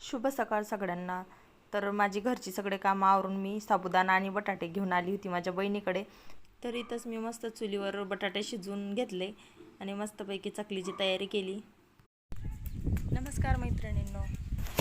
शुभ सकाळ सगळ्यांना। तर माझी घरची सगळे कामं आवरून मी साबुदाणा आणि बटाटे घेऊन आली होती माझ्या बहिणीकडे। तर इथंच मी मस्त चुलीवर बटाटे शिजवून घेतले आणि मस्तपैकी चकलीची तयारी केली। नमस्कार मैत्रिणींनो,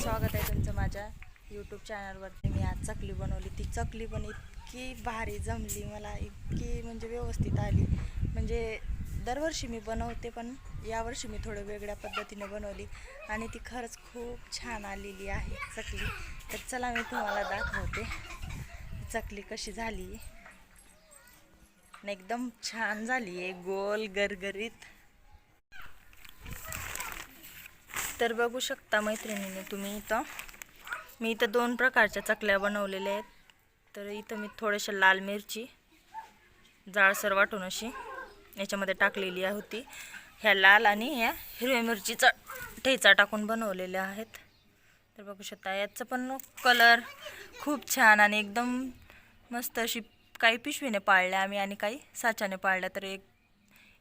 स्वागत आहे तुमचं माझ्या यूट्यूब चॅनलवरती। मी आज चकली बनवली। ती चकली पण इतकी भारी जमली मला, इतकी म्हणजे व्यवस्थित आली। म्हणजे दरवर्षी मी बनवते, पण यावर्षी मी थोडं वेगळ्या पद्धतीने बनवली आणि ती खरंच खूप छान आलेली आहे चकली। तर चला मी तुम्हाला दाखवते चकली कशी झाली आणि एकदम छान झाली आहे, गोल गरगरीत। तर बघू शकता मैत्रिणींनी तुम्ही, मी इथं 2 प्रकारच्या चकल्या बनवलेल्या आहेत। तर इथं मी थोडेसे लाल मिरची जाळसर वाटून अशी याच्यामध्ये टाकलेली होती। ह्या लाल आणि ह्या हिरव्या मिरचीचा ठेचा टाकून बनवलेल्या आहेत। तर बघू शकता याचा पण कलर खूप छान आणि एकदम मस्त अशी, काही पिशवीने पाळल्या आम्ही आणि काही साच्याने पाळल्या। तर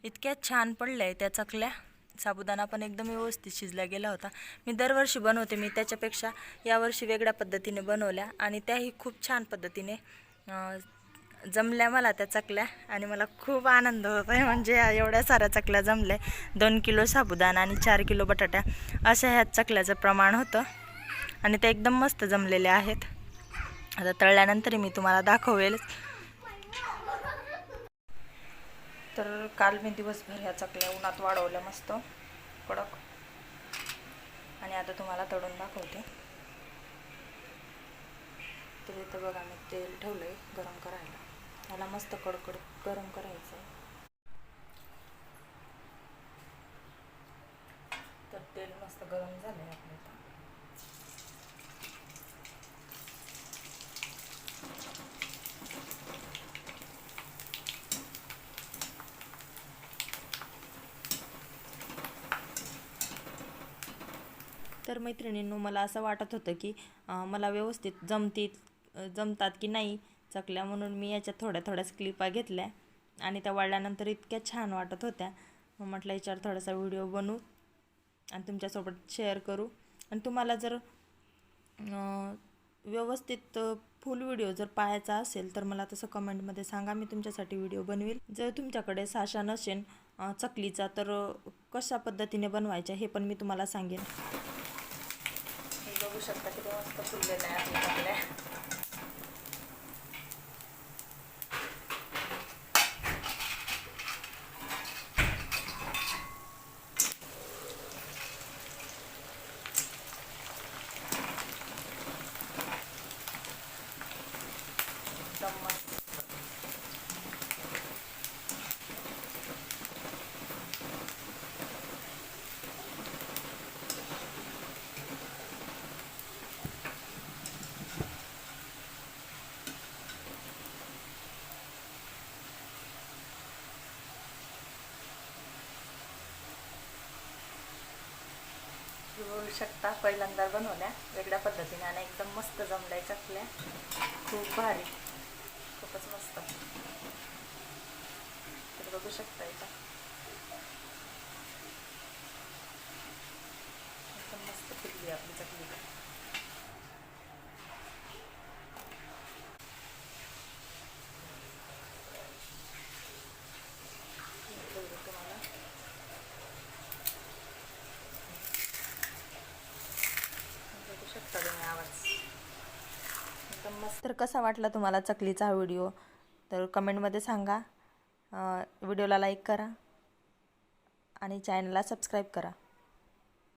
इतक्या छान पडल्या त्या चकल्या। साबुदाणा पण एकदम व्यवस्थित शिजला गेला होता। मी दरवर्षी बनवते, मी त्याच्यापेक्षा यावर्षी वेगळ्या पद्धतीने बनवल्या आणि त्याही खूप छान पद्धतीने जमल्या मला त्या चकल्या आणि मला खूप आनंद होत आहे। म्हणजे एवढ्या साऱ्या चकल्या जमल्या, 2 किलो साबुदाणा आणि 4 किलो बटाटा अशा ह्या चकल्याचं प्रमाण होतं आणि ते एकदम मस्त जमलेले आहेत। आता तळल्यानंतर मी तुम्हाला दाखवेल। तर काल मी दिवसभर ह्या चकल्या उन्हात वाळवल्या मस्त कडक, आणि आता तुम्हाला तळून दाखवते। तर इथं बघा मी तेल ठेवलंय गरम करायला, याला मस्त कडकडीत गरम करायचं। तर तेल मस्त गरम झालंय आपलं इथं। तर मैत्रिणींनो, मला असं वाटत होतं की मला व्यवस्थित जमतात की नाही चकल्या, म्हणून मी याच्यात थोड्या क्लिपा घेतल्या आणि त्या वाळल्यानंतर इतक्या छान वाटत होत्या। मग म्हटलं याच्यावर थोडासा व्हिडिओ बनवू आणि तुमच्यासोबत शेअर करू। आणि तुम्हाला जर व्यवस्थित फुल व्हिडिओ जर पाहायचा असेल तर मला तसं कमेंटमध्ये सांगा, मी तुमच्यासाठी व्हिडिओ बनवेल। जर तुमच्याकडे साचा नसेल चकलीचा तर कशा पद्धतीने बनवायचा हे पण मी तुम्हाला सांगेन। बघू शकता किती मस्त फुललेल्या आहेत चकल्या। एकदम मस्त। बघू शकता पहिल्यांदा बनवल्या वेगळ्या पद्धतीने आणि एकदम मस्त जमल्या चकल्या, खूप भारी, खूपच मस्त। तर बघू शकता इथं एकदम मस्त फुलली आपली चकली। तर कसा वाटला तुम्हाला चकलीचा व्हिडिओ तर कमेंटमध्ये सांगा। व्हिडिओला लाईक करा आणि चॅनलला सबस्क्राईब करा।